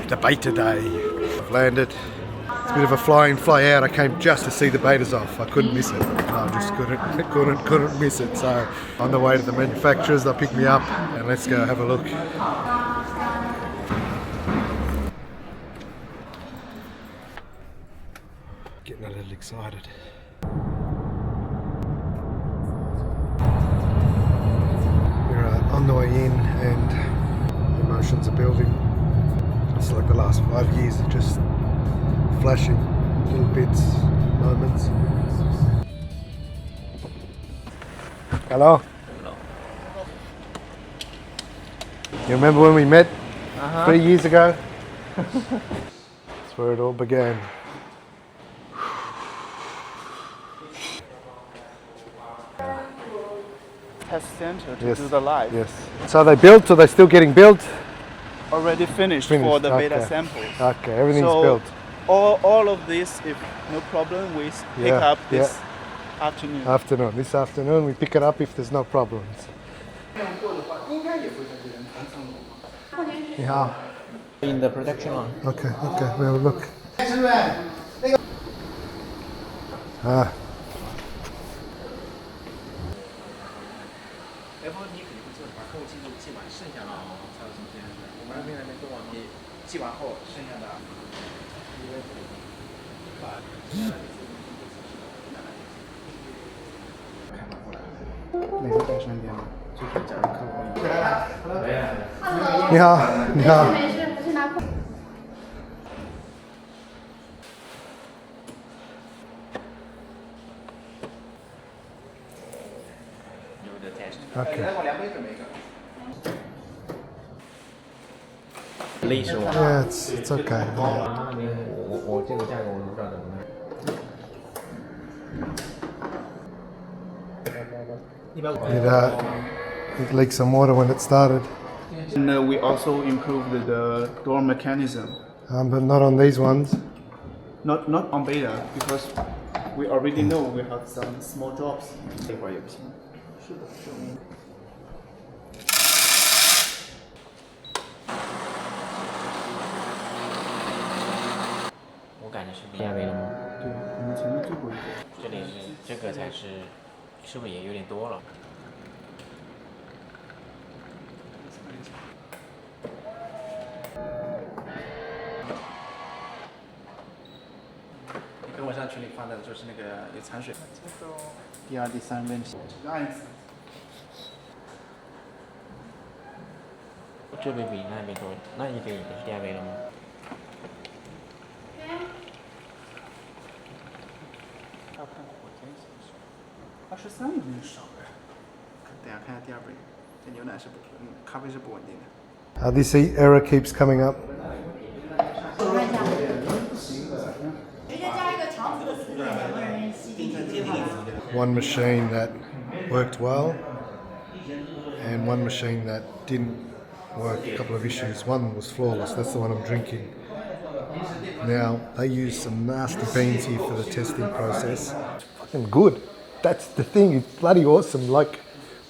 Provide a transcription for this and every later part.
the beta day. I've landed. It's a bit of a fly in, fly out. I came just to see the betas off. I couldn't miss it. I just couldn't miss it. So on the way to the manufacturers, they'll pick me up and let's go have a look. Getting a little excited. We're on the way in and emotions are building. It's like the last 5 years of just flashing little bits, moments. Hello? Hello. You remember when we met 3 years ago? That's where it all began. Test center to do the live. Yes. So they built, or they're still getting built? Already finished for the beta samples. Okay, everything's so built. All of this, if no problem, we pick up this afternoon. This afternoon we pick it up if there's no problems. Yeah. In the production line. Okay, we'll have a look. Ah. Okay. Yeah, it's okay. It leaked some water when it started. And we also improved the door mechanism. But not on these ones. Not on beta, because we already know we have some small drops. This error keeps coming up. One machine that worked well and one machine that didn't work, a couple of issues. One was flawless, that's the one I'm drinking. Now, they use some nasty beans here for the testing process. It's fucking good. That's the thing, it's bloody awesome. Like,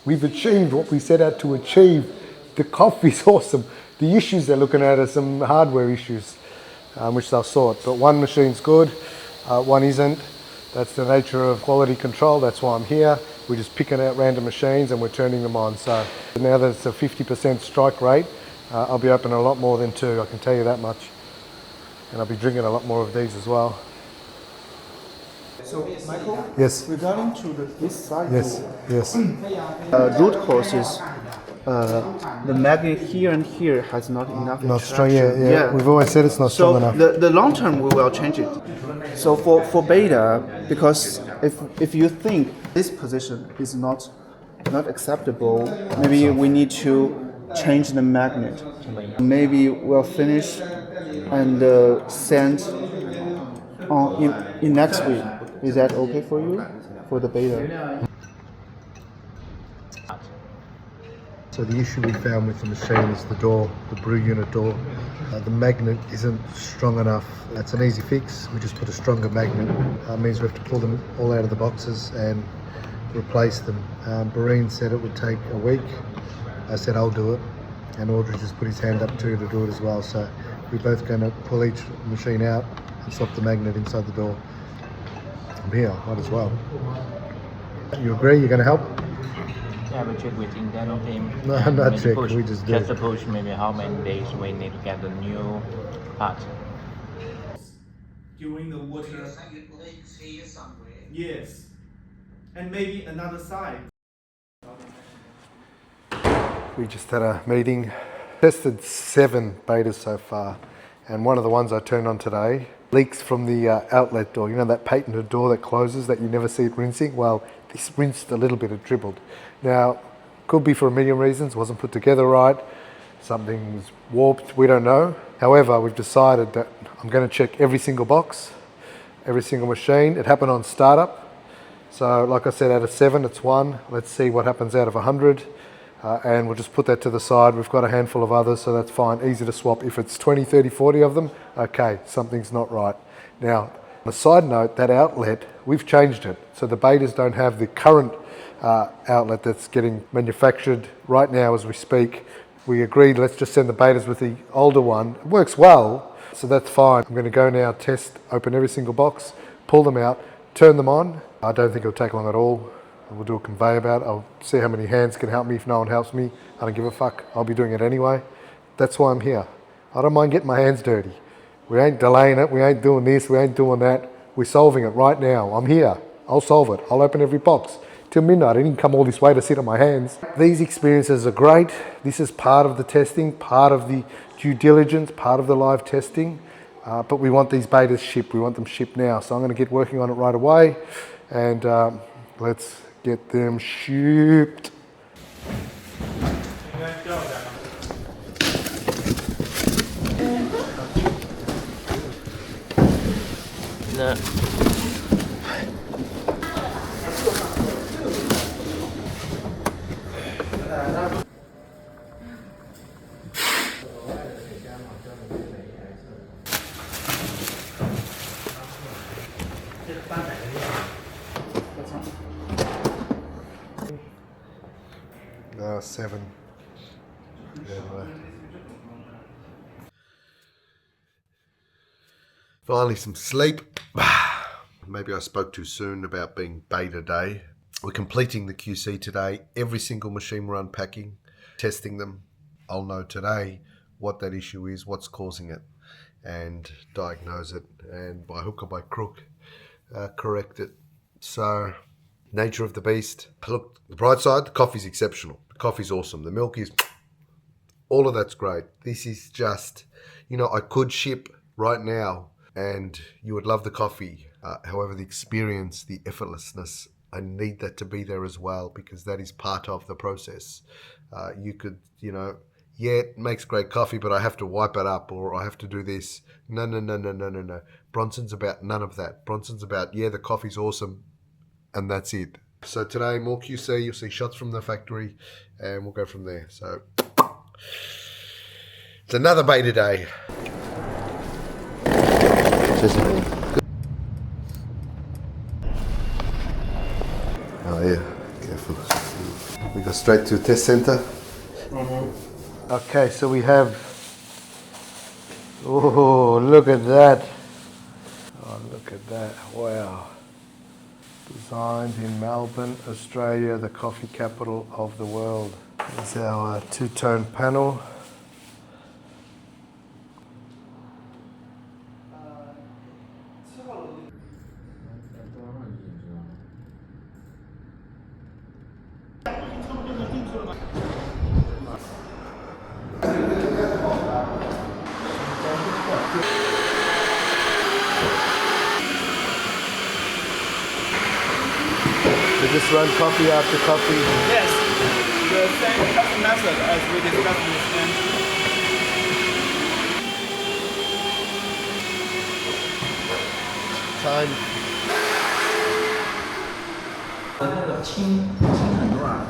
we've achieved what we set out to achieve. The coffee's awesome. The issues they're looking at are some hardware issues, which they'll sort. But one machine's good, one isn't. That's the nature of quality control. That's why I'm here. We're just picking out random machines and we're turning them on. So now that it's a 50% strike rate, I'll be opening a lot more than 2, I can tell you that much. And I'll be drinking a lot more of these as well. So, Michael? Yes. Regarding to this side Yes. root cause is the magnet here and here has not enough Not strong, attraction. yeah. We've always said it's not strong enough. So the long term we will change it. So for beta, because if you think this position is not acceptable, maybe we need to change the magnet. Maybe we'll finish and send on in next week. Is that okay for you? For the beta? So the issue we found with the machine is the door, the brew unit door. The magnet isn't strong enough. That's an easy fix. We just put a stronger magnet. Means we have to pull them all out of the boxes and replace them. Barine said it would take a week. I said I'll do it. and Audrey just put his hand up too to do it as well. So we're both going to pull each machine out and swap the magnet inside the door. I'm here, might as well. You agree? You're going to help? Yeah, we check with internal team. No, and not maybe check, push, we just do just it. to push maybe how many days we need to get the new part. During the water. Yes. And maybe another side. We just had a meeting, tested 7 betas so far, and one of the ones I turned on today leaks from the outlet door. You know that patented door that closes that you never see it rinsing? Well, this rinsed a little bit, it dribbled. Now, could be for a million reasons, wasn't put together right, something was warped, we don't know. However, we've decided that I'm going to check every single box, every single machine. It happened on startup. So like I said, out of 7, it's 1. Let's see what happens out of 100. And we'll just put that to the side. We've got a handful of others, so that's fine, easy to swap. If it's 20, 30, 40 of them, okay, something's not right. Now, on a side note, that outlet, we've changed it. So the betas don't have the current outlet that's getting manufactured right now as we speak. We agreed, let's just send the betas with the older one. It works well, so that's fine. I'm going to go now, test, open every single box, pull them out, turn them on. I don't think it'll take long at all. We'll do a conveyor belt. I'll see how many hands can help me. If no one helps me, I don't give a fuck. I'll be doing it anyway. That's why I'm here. I don't mind getting my hands dirty. We ain't delaying it. We ain't doing this. We ain't doing that. We're solving it right now. I'm here. I'll solve it. I'll open every box. Till midnight. I didn't come all this way to sit on my hands. These experiences are great. This is part of the testing, part of the due diligence, part of the live testing. But we want these betas shipped. We want them shipped now. So I'm going to get working on it right away. And let's get them shipped. No. No, 7. Finally, some sleep. Maybe I spoke too soon about being beta day. We're completing the QC today. Every single machine we're unpacking, testing them. I'll know today what that issue is, what's causing it, and diagnose it, and by hook or by crook, correct it. So, nature of the beast. Look, the bright side, the coffee's exceptional. The coffee's awesome. The milk is, all of that's great. This is just, I could ship right now and you would love the coffee. However, the experience, the effortlessness, I need that to be there as well, because that is part of the process. You could, yeah, it makes great coffee, but I have to wipe it up, or I have to do this. No. Bronson's about none of that. Bronson's about, yeah, the coffee's awesome, and that's it. So today, more QC, you'll see shots from the factory, and we'll go from there. So it's another beta day. Oh yeah, careful. We go straight to test center. Okay, so we have, oh, look at that. Oh, look at that, wow. Designed in Melbourne, Australia, the coffee capital of the world. This is our two-tone panel. We just run coffee after coffee. Yes, the same custom method as we discussed with them. Time. 那个轻很多啊。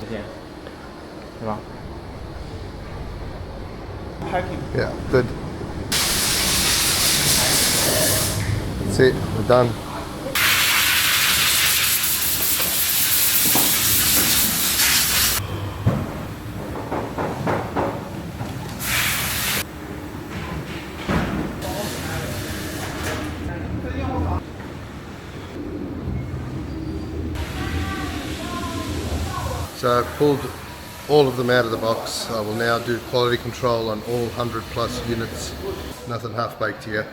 这些，对吧？ Packing. Yeah, good. That's it, we're done. So I've pulled all of them out of the box. I will now do quality control on all 100 plus units. Nothing half baked here.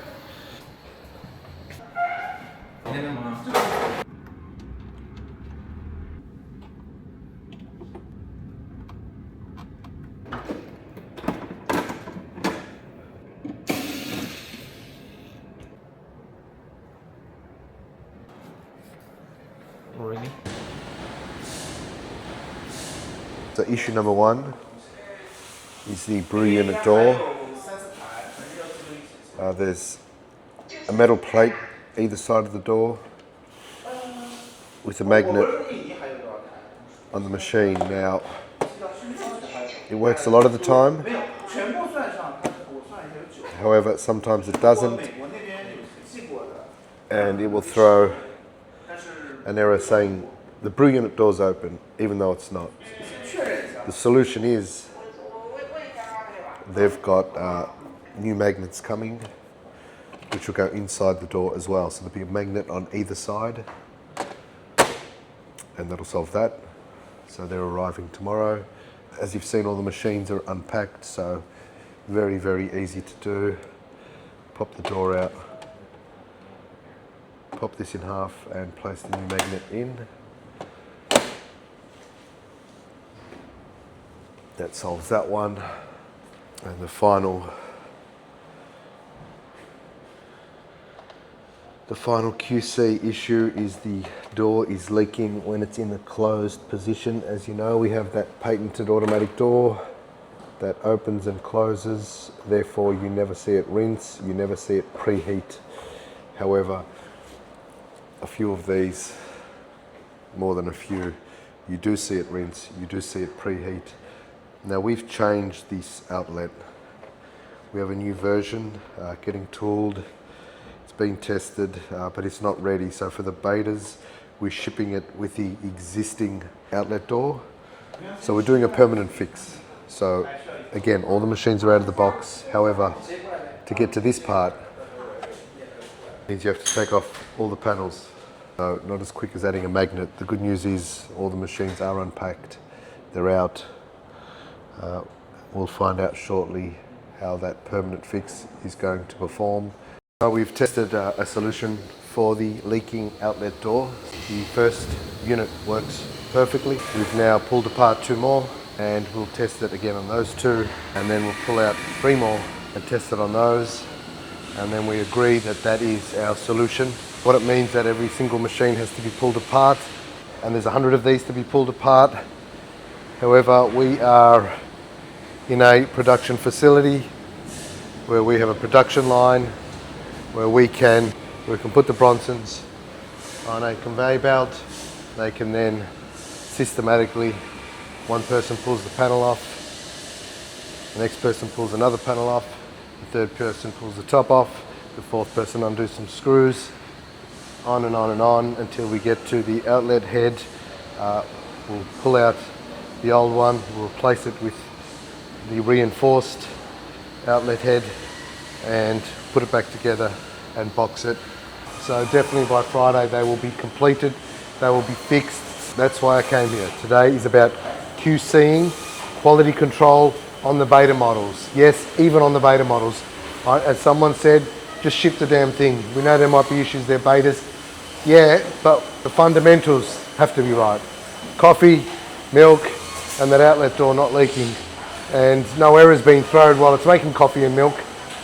Really? So issue number one is the brew unit door. There's a metal plate either side of the door with a magnet on the machine. Now, it works a lot of the time. However, sometimes it doesn't, and it will throw an error saying the brew unit door's open, even though it's not. The solution is they've got new magnets coming, which will go inside the door as well. So there'll be a magnet on either side, and that'll solve that. So they're arriving tomorrow. As you've seen, all the machines are unpacked, so very, very easy to do. Pop the door out, pop this in half and place the new magnet in. That solves that one. And the final QC issue is the door is leaking when it's in a closed position. As you know, we have that patented automatic door that opens and closes. Therefore, you never see it rinse, you never see it preheat. However, a few of these, more than a few, you do see it rinse, you do see it preheat. Now we've changed this outlet. We have a new version getting tooled. It's being tested, but it's not ready. So for the betas, we're shipping it with the existing outlet door. So we're doing a permanent fix. So again, all the machines are out of the box. However, to get to this part, means you have to take off all the panels. So not as quick as adding a magnet. The good news is all the machines are unpacked. They're out. We'll find out shortly how that permanent fix is going to perform. So we've tested a solution for the leaking outlet door. The first unit works perfectly. We've now pulled apart two more, and we'll test it again on those two, and then we'll pull out three more and test it on those, and then we agree that that is our solution. What it means that every single machine has to be pulled apart, and there's 100 of these to be pulled apart. However, we are in a production facility where we have a production line where we can put the Bronsons on a conveyor belt. They can then systematically, one person pulls the panel off, the next person pulls another panel off, the third person pulls the top off, the fourth person undoes some screws, on and on and on until we get to the outlet head. We'll pull out the old one, we'll replace it with the reinforced outlet head and put it back together and box it. So definitely by Friday they will be completed, they will be fixed. That's why I came here. Today is about QCing, quality control on the beta models. Yes, even on the beta models. As someone said, just ship the damn thing. We know there might be issues, they're betas. Yeah, but the fundamentals have to be right. Coffee, milk, and that outlet door not leaking. And no errors being thrown while it's making coffee and milk.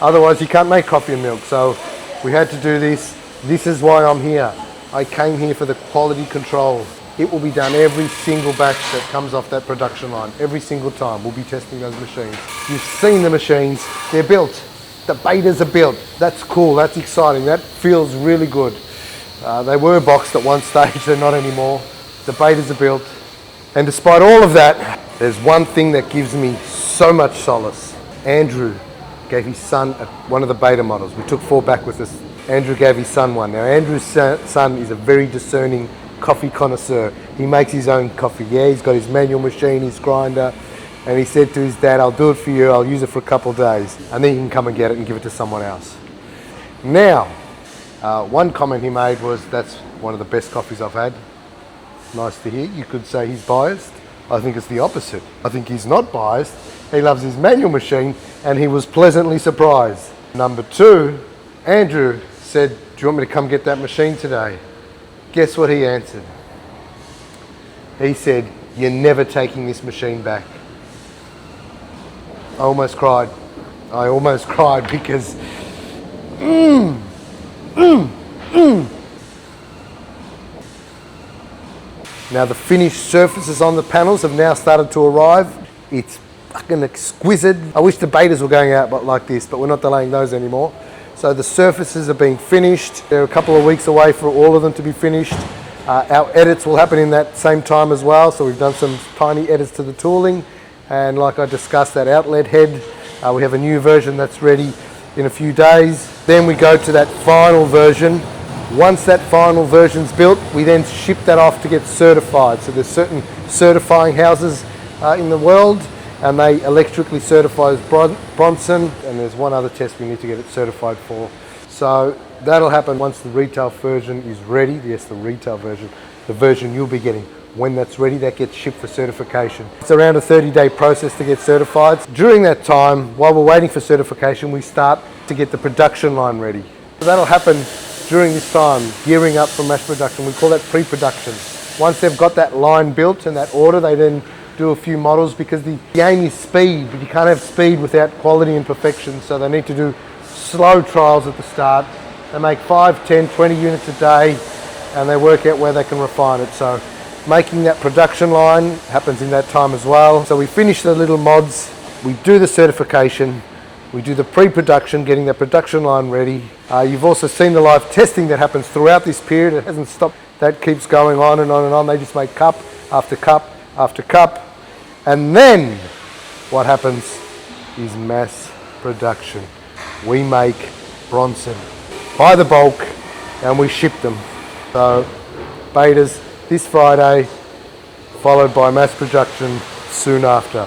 Otherwise you can't make coffee and milk. So we had to do this. This is why I'm here. I came here for the quality control. It will be done every single batch that comes off that production line. Every single time we'll be testing those machines. You've seen the machines, they're built. The betas are built. That's cool, that's exciting. That feels really good. They were boxed at one stage, they're not anymore. The betas are built. And despite all of that, there's one thing that gives me so much solace. Andrew gave his son one of the beta models. We took 4 back with us. Andrew gave his son one. Now Andrew's son is a very discerning coffee connoisseur. He makes his own coffee. Yeah, he's got his manual machine, his grinder, and he said to his dad, I'll do it for you, I'll use it for a couple of days, and then you can come and get it and give it to someone else. Now, one comment he made was, that's one of the best coffees I've had. Nice to hear. You could say he's biased. I think it's the opposite. I think he's not biased. He loves his manual machine, and he was pleasantly surprised. Number 2, Andrew said, "Do you want me to come get that machine today?" Guess what he answered? He said, "You're never taking this machine back." I almost cried. I almost cried because Now the finished surfaces on the panels have now started to arrive. It's fucking exquisite. I wish the betas were going out like this, but we're not delaying those anymore. So the surfaces are being finished. They're a couple of weeks away for all of them to be finished. Our edits will happen in that same time as well. So we've done some tiny edits to the tooling. And like I discussed, that outlet head, we have a new version that's ready in a few days. Then we go to that final version. Once that final version's built, we then ship that off to get certified. So there's certain certifying houses in the world, and they electrically certify as Bronson, and there's one other test we need to get it certified for. So that'll happen once the retail version is ready. Yes, the retail version, the version you'll be getting. When that's ready, that gets shipped for certification. It's around a 30-day process to get certified. During that time, while we're waiting for certification, we start to get the production line ready. So that'll happen during this time, gearing up for mass production. We call that pre-production. Once they've got that line built and that order, they then do a few models, because the aim is speed, but you can't have speed without quality and perfection. So they need to do slow trials at the start. They make 5, 10, 20 units a day, and they work out where they can refine it. So making that production line happens in that time as well. So we finish the little mods, we do the certification, we do the pre-production, getting the production line ready. You've also seen the live testing that happens throughout this period. It hasn't stopped. That keeps going on and on and on. They just make cup after cup after cup. And then what happens is mass production. We make Bronson by the bulk and we ship them. So betas this Friday, followed by mass production soon after.